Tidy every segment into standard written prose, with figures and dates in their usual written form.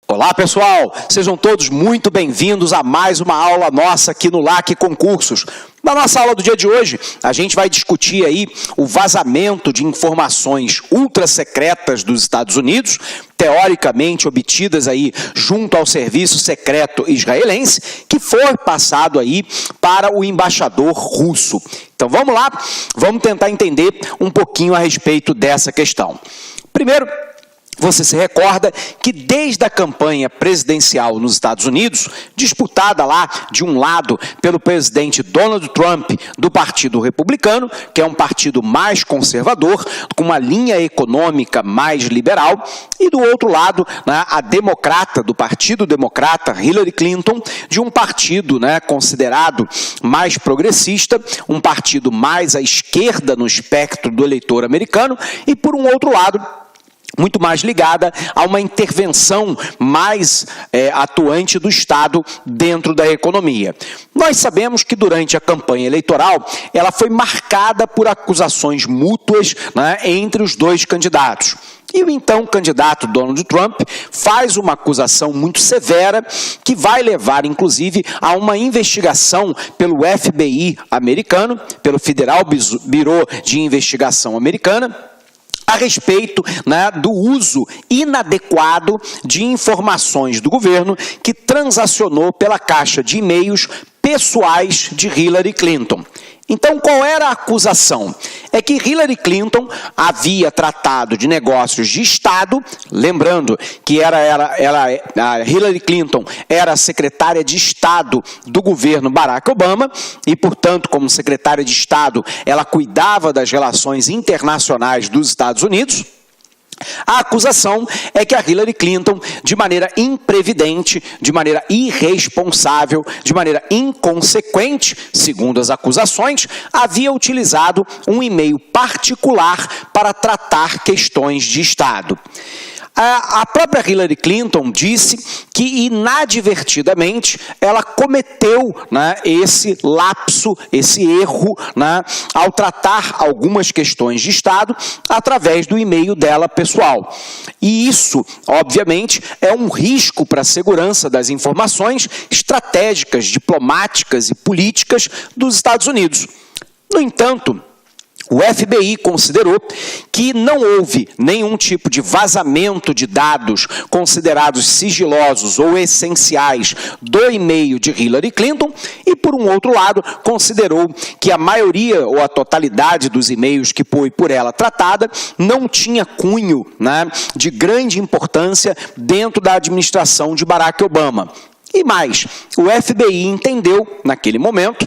Olá pessoal, sejam todos muito bem-vindos a mais uma aula nossa aqui no LAC Concursos. Na nossa aula do dia de hoje, a gente vai discutir aí o vazamento de informações ultra secretas dos Estados Unidos, teoricamente obtidas aí junto ao serviço secreto israelense, que foi passado aí para o embaixador russo. Então vamos lá, vamos tentar entender um pouquinho a respeito dessa questão. Primeiro, você se recorda que desde a campanha presidencial nos Estados Unidos, disputada lá de um lado pelo presidente Donald Trump do Partido Republicano, que é um partido mais conservador, com uma linha econômica mais liberal, e do outro lado, né, a democrata do Partido Democrata, Hillary Clinton, de um partido, né, considerado mais progressista, um partido mais à esquerda no espectro do eleitor americano, e por um outro lado, muito mais ligada a uma intervenção mais atuante do Estado dentro da economia. Nós sabemos que durante a campanha eleitoral, ela foi marcada por acusações mútuas, né, entre os dois candidatos. E o então candidato Donald Trump faz uma acusação muito severa que vai levar, inclusive, a uma investigação pelo FBI americano, pelo Federal Bureau de Investigação americana, a respeito, né, do uso inadequado de informações do governo que transacionou pela caixa de e-mails pessoais de Hillary Clinton. Então, qual era a acusação? É que Hillary Clinton havia tratado de negócios de Estado, lembrando que a Hillary Clinton era secretária de Estado do governo Barack Obama e, portanto, como secretária de Estado, ela cuidava das relações internacionais dos Estados Unidos. A acusação é que a Hillary Clinton, de maneira imprevidente, de maneira irresponsável, de maneira inconsequente, segundo as acusações, havia utilizado um e-mail particular para tratar questões de Estado. A própria Hillary Clinton disse que, inadvertidamente, ela cometeu, né, esse lapso, esse erro, né, ao tratar algumas questões de Estado através do e-mail dela pessoal. E isso, obviamente, é um risco para a segurança das informações estratégicas, diplomáticas e políticas dos Estados Unidos. No entanto, o FBI considerou que não houve nenhum tipo de vazamento de dados considerados sigilosos ou essenciais do e-mail de Hillary Clinton e, por um outro lado, considerou que a maioria ou a totalidade dos e-mails que foi por ela tratada não tinha cunho, né, de grande importância dentro da administração de Barack Obama. E mais, o FBI entendeu, naquele momento,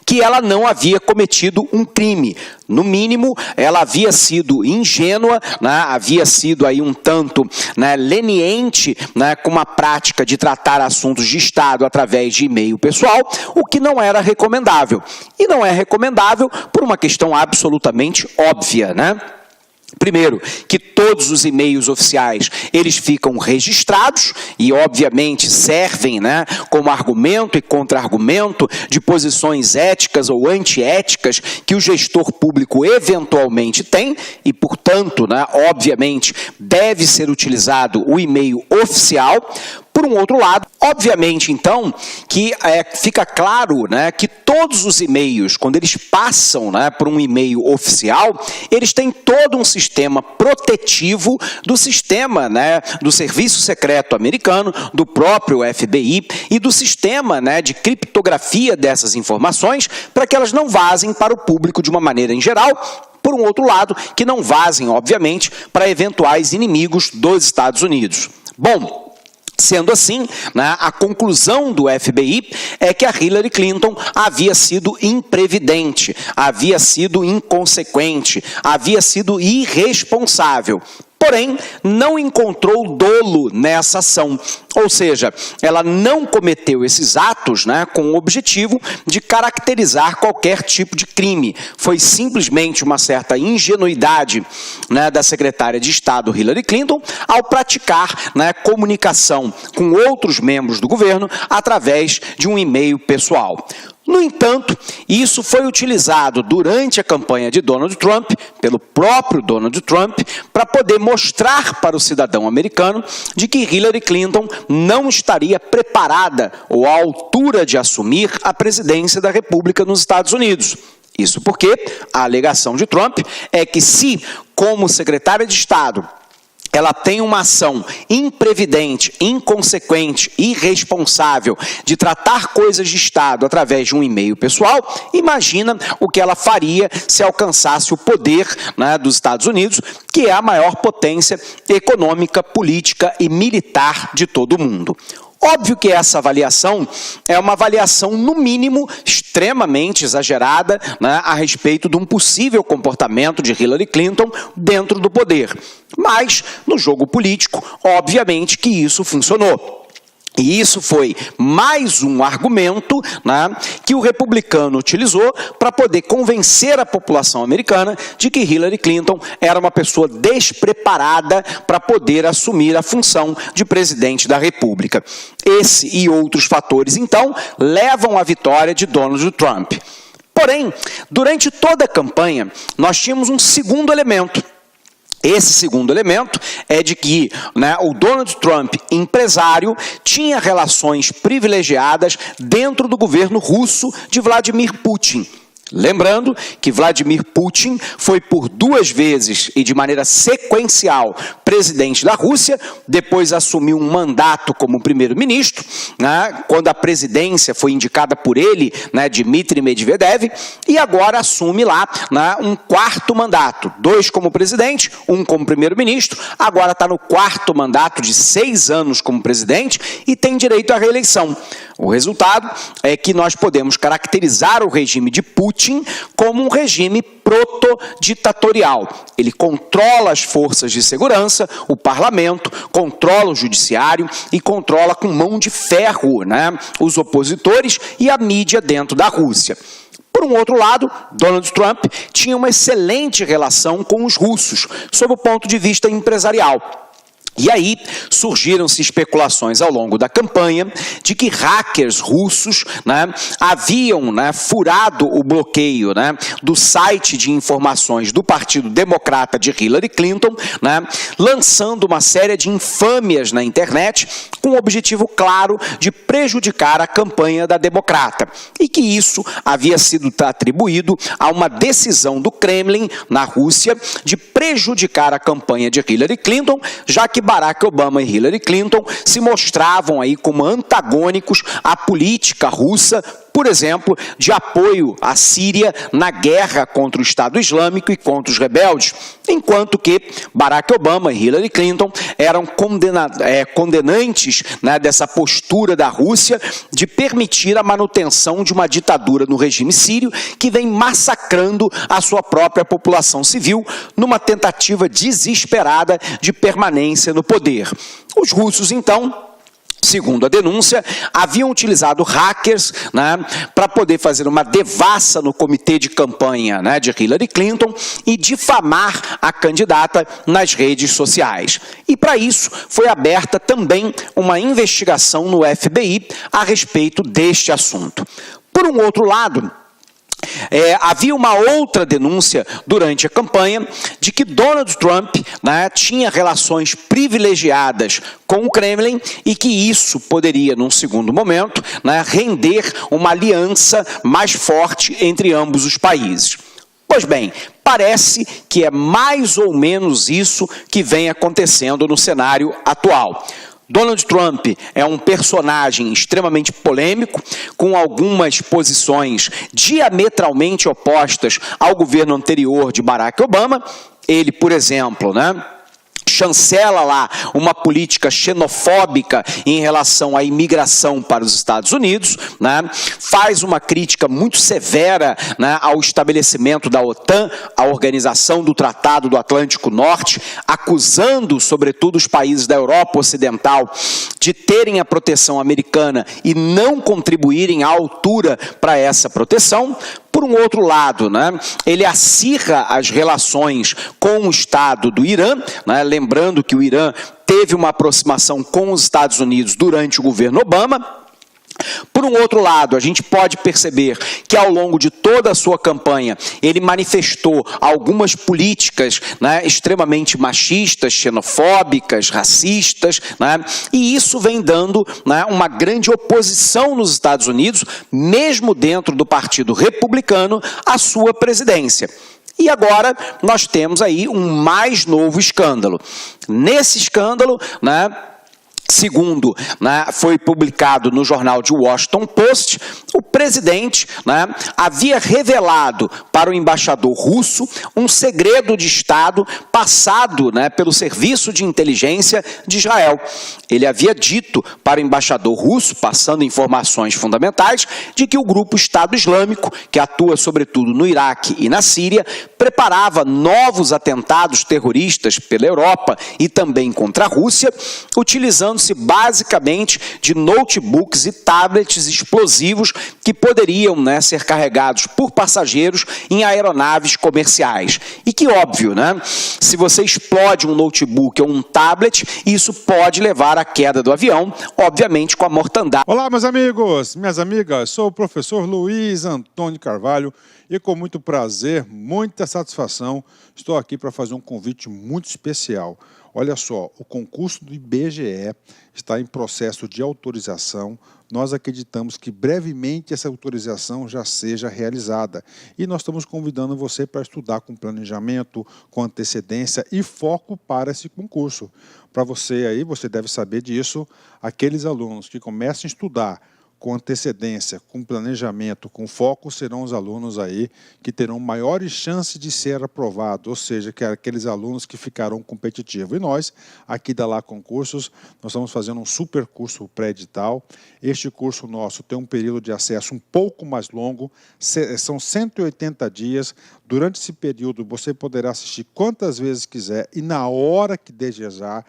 que ela não havia cometido um crime. No mínimo, ela havia sido ingênua, né, havia sido aí um tanto, né, leniente, né, com uma prática de tratar assuntos de Estado através de e-mail pessoal, o que não era recomendável. E não é recomendável por uma questão absolutamente óbvia, né? Primeiro, que todos os e-mails oficiais, eles ficam registrados e, obviamente, servem, né, como argumento e contra-argumento de posições éticas ou antiéticas que o gestor público eventualmente tem e, portanto, né, obviamente, deve ser utilizado o e-mail oficial. Por um outro lado, obviamente, então, que fica claro, né, que todos os e-mails, quando eles passam, né, por um e-mail oficial, eles têm todo um sistema protetivo do sistema, né, do Serviço Secreto Americano, do próprio FBI e do sistema, né, de criptografia dessas informações para que elas não vazem para o público de uma maneira em geral. Por um outro lado, que não vazem, obviamente, para eventuais inimigos dos Estados Unidos. Bom, sendo assim, né, a conclusão do FBI é que a Hillary Clinton havia sido imprevidente, havia sido inconsequente, havia sido irresponsável. Porém, não encontrou dolo nessa ação. Ou seja, ela não cometeu esses atos, né, com o objetivo de caracterizar qualquer tipo de crime. Foi simplesmente uma certa ingenuidade, né, da secretária de Estado Hillary Clinton ao praticar, né, comunicação com outros membros do governo através de um e-mail pessoal. No entanto, isso foi utilizado durante a campanha de Donald Trump, pelo próprio Donald Trump, para poder mostrar para o cidadão americano de que Hillary Clinton não estaria preparada ou à altura de assumir a presidência da República nos Estados Unidos. Isso porque a alegação de Trump é que se, como secretária de Estado, ela tem uma ação imprevidente, inconsequente, irresponsável de tratar coisas de Estado através de um e-mail pessoal, imagina o que ela faria se alcançasse o poder, né, dos Estados Unidos, que é a maior potência econômica, política e militar de todo o mundo. Óbvio que essa avaliação é uma avaliação, no mínimo, extremamente exagerada, né, a respeito de um possível comportamento de Hillary Clinton dentro do poder. Mas, no jogo político, obviamente que isso funcionou. E isso foi mais um argumento, né, que o republicano utilizou para poder convencer a população americana de que Hillary Clinton era uma pessoa despreparada para poder assumir a função de presidente da República. Esse e outros fatores, então, levam à vitória de Donald Trump. Porém, durante toda a campanha, nós tínhamos um segundo elemento. Esse segundo elemento é de que, né, o Donald Trump, empresário, tinha relações privilegiadas dentro do governo russo de Vladimir Putin. Lembrando que Vladimir Putin foi por 2 vezes e de maneira sequencial presidente da Rússia, depois assumiu um mandato como primeiro-ministro, né, quando a presidência foi indicada por ele, né, Dmitry Medvedev, e agora assume lá, né, um 4º mandato, 2 como presidente, 1 como primeiro-ministro, agora está no 4º mandato de 6 anos como presidente e tem direito à reeleição. O resultado é que nós podemos caracterizar o regime de Putin como um regime proto-ditatorial. Ele controla as forças de segurança, o parlamento, controla o judiciário e controla com mão de ferro, né, os opositores e a mídia dentro da Rússia. Por um outro lado, Donald Trump tinha uma excelente relação com os russos, sob o ponto de vista empresarial. E aí surgiram-se especulações ao longo da campanha de que hackers russos, né, haviam, né, furado o bloqueio, né, do site de informações do Partido Democrata de Hillary Clinton, né, lançando uma série de infâmias na internet com o objetivo claro de prejudicar a campanha da democrata. E que isso havia sido atribuído a uma decisão do Kremlin, na Rússia, de prejudicar a campanha de Hillary Clinton, já que Barack Obama e Hillary Clinton se mostravam aí como antagônicos à política russa, por exemplo, de apoio à Síria na guerra contra o Estado Islâmico e contra os rebeldes, enquanto que Barack Obama e Hillary Clinton eram condenantes, né, dessa postura da Rússia de permitir a manutenção de uma ditadura no regime sírio que vem massacrando a sua própria população civil numa tentativa desesperada de permanência no poder. Os russos, então, segundo a denúncia, haviam utilizado hackers, né, para poder fazer uma devassa no comitê de campanha, né, de Hillary Clinton e difamar a candidata nas redes sociais. E para isso foi aberta também uma investigação no FBI a respeito deste assunto. Por um outro lado, havia uma outra denúncia durante a campanha de que Donald Trump, né, tinha relações privilegiadas com o Kremlin e que isso poderia, num segundo momento, né, render uma aliança mais forte entre ambos os países. Pois bem, parece que é mais ou menos isso que vem acontecendo no cenário atual. Donald Trump é um personagem extremamente polêmico, com algumas posições diametralmente opostas ao governo anterior de Barack Obama. Ele, por exemplo, né, chancela lá uma política xenofóbica em relação à imigração para os Estados Unidos, né? Faz uma crítica muito severa, né, ao estabelecimento da OTAN, à organização do Tratado do Atlântico Norte, acusando, sobretudo, os países da Europa Ocidental de terem a proteção americana e não contribuírem à altura para essa proteção. Por um outro lado, né, ele acirra as relações com o Estado do Irã, né, lembrando que o Irã teve uma aproximação com os Estados Unidos durante o governo Obama. Por um outro lado, a gente pode perceber que ao longo de toda a sua campanha, ele manifestou algumas políticas, né, extremamente machistas, xenofóbicas, racistas, né, e isso vem dando, né, uma grande oposição nos Estados Unidos, mesmo dentro do Partido Republicano, à sua presidência. E agora nós temos aí um mais novo escândalo. Nesse escândalo, né, segundo, né, foi publicado no jornal de Washington Post, o presidente, né, havia revelado para o embaixador russo um segredo de Estado passado, né, pelo Serviço de Inteligência de Israel. Ele havia dito para o embaixador russo, passando informações fundamentais, de que o grupo Estado Islâmico, que atua sobretudo no Iraque e na Síria, preparava novos atentados terroristas pela Europa e também contra a Rússia, utilizando-se basicamente de notebooks e tablets explosivos que poderiam, né, ser carregados por passageiros em aeronaves comerciais. E que óbvio, né, se você explode um notebook ou um tablet, isso pode levar à queda do avião, obviamente com a mortandade. Olá, meus amigos, minhas amigas, sou o professor Luiz Antônio Carvalho e com muito prazer, muita satisfação, estou aqui para fazer um convite muito especial. Olha só, o concurso do IBGE está em processo de autorização. Nós acreditamos que brevemente essa autorização já seja realizada. E nós estamos convidando você para estudar com planejamento, com antecedência e foco para esse concurso. Para você aí, você deve saber disso, aqueles alunos que começam a estudar com antecedência, com planejamento, com foco, serão os alunos aí que terão maiores chances de ser aprovados, ou seja, que é aqueles alunos que ficarão competitivos. E nós, aqui da Lá Concursos, nós estamos fazendo um super curso pré-edital. Este curso nosso tem um período de acesso um pouco mais longo, são 180 dias. Durante esse período, você poderá assistir quantas vezes quiser e na hora que desejar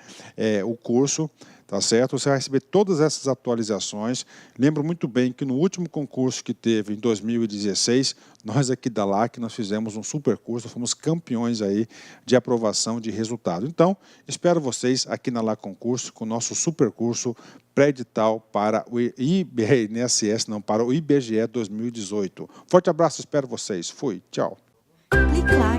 o curso. Tá certo? Você vai receber todas essas atualizações. Lembro muito bem que no último concurso que teve em 2016, nós aqui da LAC, nós fizemos um super curso, fomos campeões aí de aprovação de resultado. Então, espero vocês aqui na LA Concurso com o nosso super curso pré-edital para o INSS, não, para o IBGE 2018. Forte abraço, espero vocês. Fui, tchau. Clique lá.